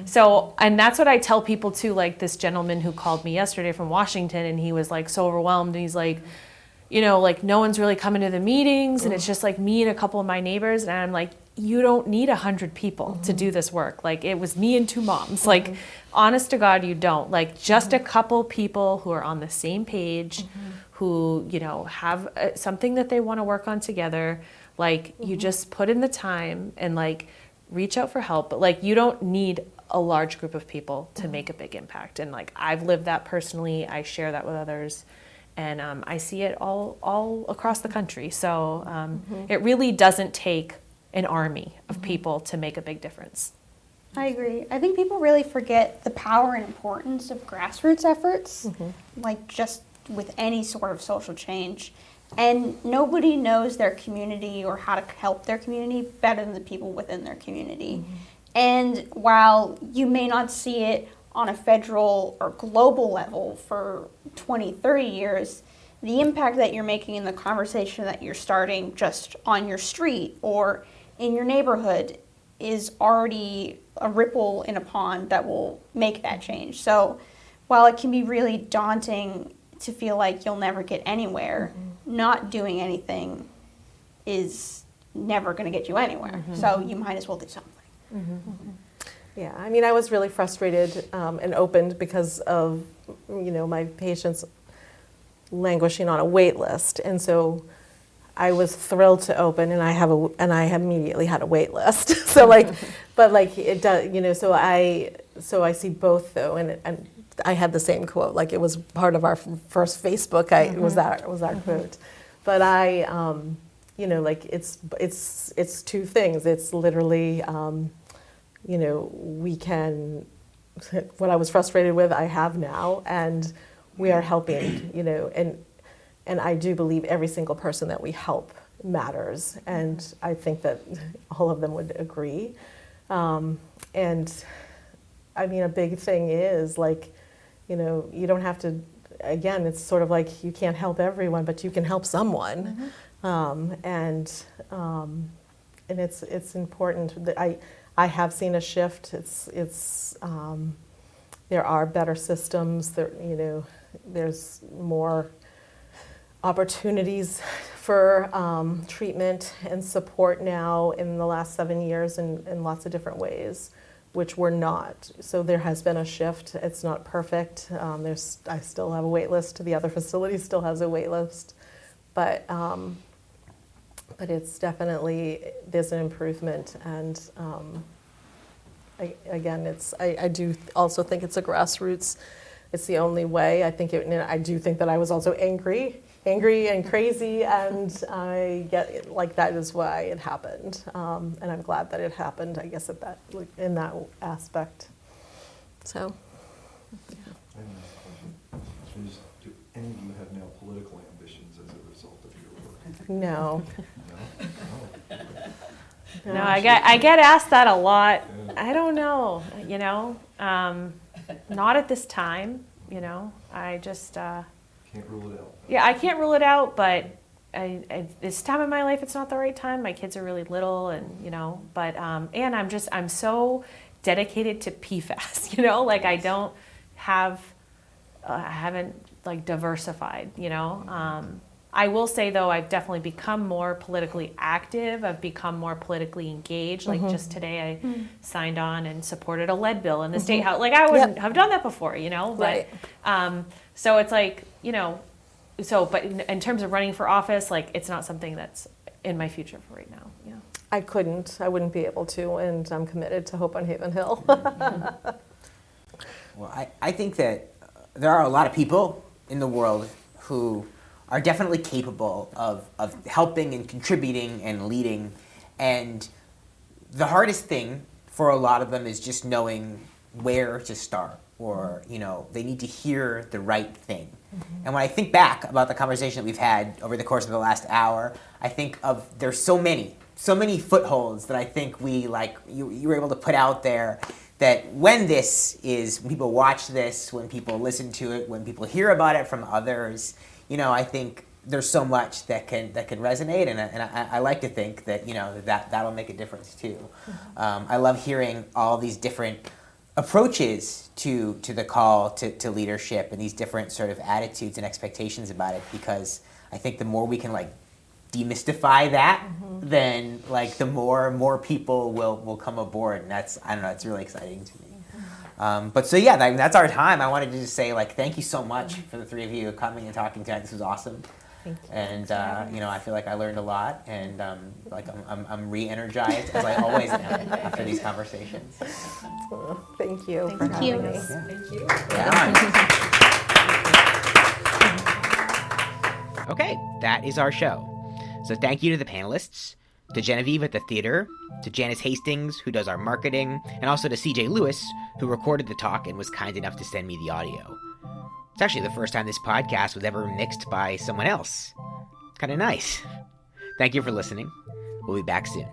So, and that's what I tell people too, like this gentleman who called me yesterday from Washington, and he was like so overwhelmed, and he's like, like no one's really coming to the meetings, and it's just like me and a couple of my neighbors, and I'm like, you don't need 100 people to do this work. Like it was me and 2 moms. Like honest to God, you don't. Like just a couple people who are on the same page, who, have something that they want to work on together. Like you just put in the time and like reach out for help. But like you don't need a large group of people to make a big impact. And like I've lived that personally. I share that with others. And I see it all across the country. So it really doesn't take an army of people to make a big difference. I agree. I think people really forget the power and importance of grassroots efforts, like just with any sort of social change. And nobody knows their community or how to help their community better than the people within their community. And while you may not see it on a federal or global level for 20, 30 years, the impact that you're making in the conversation that you're starting just on your street or in your neighborhood is already a ripple in a pond that will make that change. So while it can be really daunting to feel like you'll never get anywhere, not doing anything is never going to get you anywhere. So you might as well do something. Yeah, I mean, I was really frustrated and opened because of, my patients languishing on a wait list. And so I was thrilled to open, and I immediately had a wait list. So but it does, so I see both though, and I had the same quote, like it was part of our first Facebook. It was our quote, but it's 2 things. It's literally we can, what I was frustrated with, I have now, and we are helping, and I do believe every single person that we help matters, and I think that all of them would agree. And I mean, a big thing is you don't have to, again, it's sort of like you can't help everyone, but you can help someone. And it's important that I have seen a shift. There are better systems. There's more opportunities for treatment and support now in the last 7 years in lots of different ways, which were not. So there has been a shift. It's not perfect. I still have a wait list. The other facility still has a wait list, but it's definitely, there's an improvement. And again, I do also think it's a grassroots. It's the only way. I do think that I was also angry and crazy, and I get it, that is why it happened. And I'm glad that it happened, I guess, in that aspect. So. I have another question. Do any of you have now political ambitions as a result of your work? No. No? No, I get asked that a lot. I don't know, not at this time, I just, Can't rule it out. yeah, I can't rule it out, but this time in my life, it's not the right time. My kids are really little, and but and I'm so dedicated to PFAS. I don't have, I haven't diversified. I will say though, I've definitely become more politically active. I've become more politically engaged. Just today, I signed on and supported a lead bill in the state house. I wouldn't have done that before, Right. But so it's but in terms of running for office, it's not something that's in my future for right now. Yeah. I wouldn't be able to, and I'm committed to Hope on Haven Hill. Well, I think that there are a lot of people in the world who are definitely capable of helping and contributing and leading. And the hardest thing for a lot of them is just knowing where to start, or, they need to hear the right thing. And when I think back about the conversation that we've had over the course of the last hour, I think of there's so many footholds that I think you were able to put out there, that when people watch this, when people listen to it, when people hear about it from others, I think there's so much that can resonate, and I like to think that that'll make a difference too. I love hearing all these different approaches to the call to leadership, and these different sort of attitudes and expectations about it, because I think the more we can demystify that, then the more people will come aboard, and it's really exciting to me. But so yeah, that's our time. I wanted to just say thank you so much for the three of you coming and talking tonight. This was awesome. Thank you. And I feel like I learned a lot, and I'm re-energized, as I always am after these conversations. Thank you for Thank you. having us. Yeah. Thank you. Yeah. Okay, that is our show. So thank you to the panelists, to Genevieve at the theater, to Janice Hastings, who does our marketing, and also to CJ Lewis, who recorded the talk and was kind enough to send me the audio. It's actually the first time this podcast was ever mixed by someone else. Kind of nice. Thank you for listening. We'll be back soon.